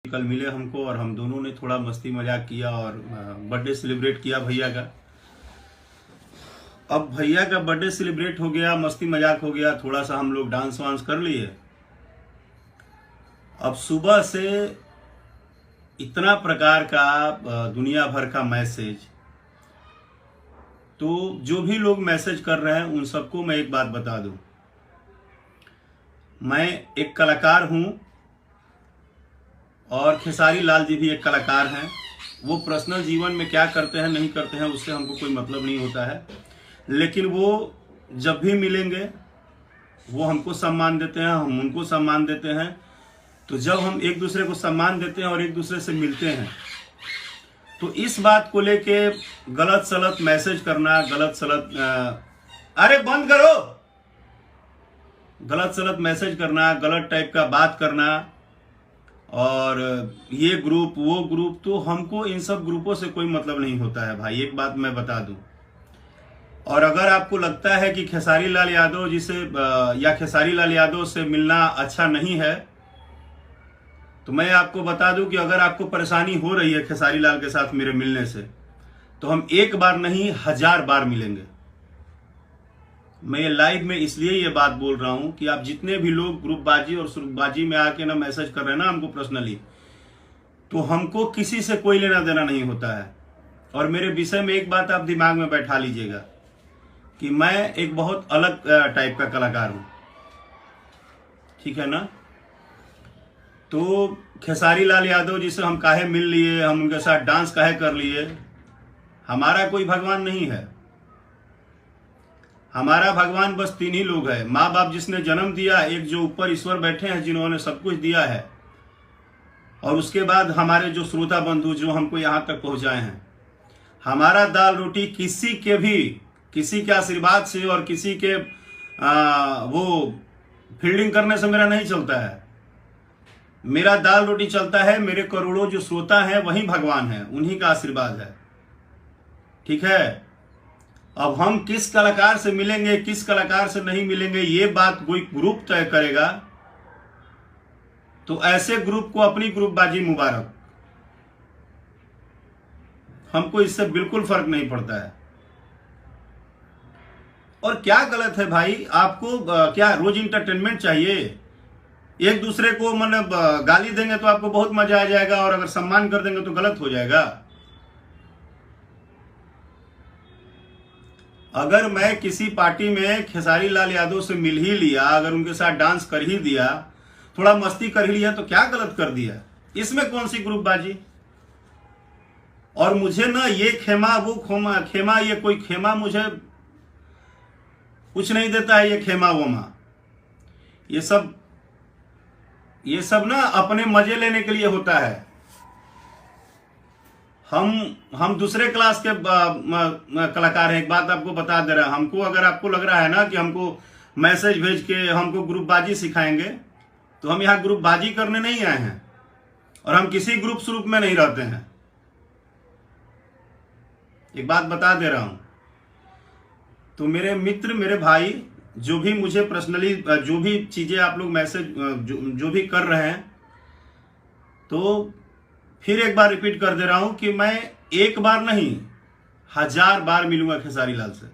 कल मिले हमको और हम दोनों ने थोड़ा मस्ती मजाक किया और बर्थडे सेलिब्रेट किया भैया का। अब भैया का बर्थडे सेलिब्रेट हो गया, मस्ती मजाक हो गया, थोड़ा सा हम लोग डांस वांस कर लिए। अब सुबह से इतना प्रकार का दुनिया भर का मैसेज, तो जो भी लोग मैसेज कर रहे हैं उन सबको मैं एक बात बता दूं, मैं एक कलाकार हूं और खेसारी लाल जी भी एक कलाकार हैं। वो पर्सनल जीवन में क्या करते हैं नहीं करते हैं उससे हमको कोई मतलब नहीं होता है, लेकिन वो जब भी मिलेंगे वो हमको सम्मान देते हैं, हम उनको सम्मान देते हैं। तो जब हम एक दूसरे को सम्मान देते हैं और एक दूसरे से मिलते हैं तो इस बात को लेके गलत सलत मैसेज करना, गलत सलत अरे बंद करो, गलत सलत मैसेज करना, गलत टाइप का बात करना और ये ग्रुप वो ग्रुप, तो हमको इन सब ग्रुपों से कोई मतलब नहीं होता है भाई, एक बात मैं बता दूं। और अगर आपको लगता है कि खेसारी लाल यादव जी से या खेसारी लाल यादव से मिलना अच्छा नहीं है, तो मैं आपको बता दूं कि अगर आपको परेशानी हो रही है खेसारी लाल के साथ मेरे मिलने से, तो हम एक बार नहीं 1000 बार मिलेंगे। मैं ये लाइव में इसलिए ये बात बोल रहा हूं कि आप जितने भी लोग ग्रुपबाजी और सुरुखबाजी में आके ना मैसेज कर रहे हैं ना हमको पर्सनली, तो हमको किसी से कोई लेना देना नहीं होता है। और मेरे विषय में एक बात आप दिमाग में बैठा लीजिएगा कि मैं एक बहुत अलग टाइप का कलाकार हूं, ठीक है ना। तो खेसारी लाल यादव जी से हम काहे मिल लिए, हम उनके साथ डांस काहे कर लिए, हमारा कोई भगवान नहीं है। हमारा भगवान बस 3 ही लोग हैं, माँ बाप जिसने जन्म दिया, एक जो ऊपर ईश्वर बैठे हैं जिन्होंने सब कुछ दिया है, और उसके बाद हमारे जो श्रोता बंधु जो हमको यहाँ तक पहुंचाए हैं। हमारा दाल रोटी किसी के आशीर्वाद से और किसी के वो फील्डिंग करने से मेरा नहीं चलता है। मेरा दाल रोटी चलता है, मेरे करोड़ों जो श्रोता हैं वही भगवान है, उन्हीं का आशीर्वाद है, ठीक है। अब हम किस कलाकार से मिलेंगे किस कलाकार से नहीं मिलेंगे ये बात कोई ग्रुप तय करेगा, तो ऐसे ग्रुप को अपनी ग्रुपबाजी मुबारक, हमको इससे बिल्कुल फर्क नहीं पड़ता है। और क्या गलत है भाई, आपको क्या रोज इंटरटेनमेंट चाहिए? एक दूसरे को मतलब गाली देंगे तो आपको बहुत मजा आ जाएगा, और अगर सम्मान कर देंगे तो गलत हो जाएगा। अगर मैं किसी पार्टी में खेसारी लाल यादव से मिल ही लिया, अगर उनके साथ डांस कर ही दिया, थोड़ा मस्ती कर ही लिया, तो क्या गलत कर दिया? इसमें कौन सी ग्रुपबाजी? और मुझे ना ये खेमा वो खेमा ये कोई खेमा मुझे कुछ नहीं देता है, ये खेमा वोमा ये सब ना अपने मजे लेने के लिए होता है। हम दूसरे क्लास के कलाकार हैं। एक बात आपको बता दे रहा है, हमको अगर आपको लग रहा है ना कि हमको मैसेज भेज के हमको ग्रुपबाजी सिखाएंगे, तो हम यहाँ ग्रुपबाजी करने नहीं आए हैं और हम किसी ग्रुप स्वरूप में नहीं रहते हैं। एक बात बता दे रहा हूं, तो मेरे मित्र मेरे भाई जो भी मुझे पर्सनली जो भी चीजें आप लोग मैसेज जो भी कर रहे हैं, तो फिर एक बार रिपीट कर दे रहा हूं कि मैं एक बार नहीं 1000 बार मिलूंगा खेसारी लाल से।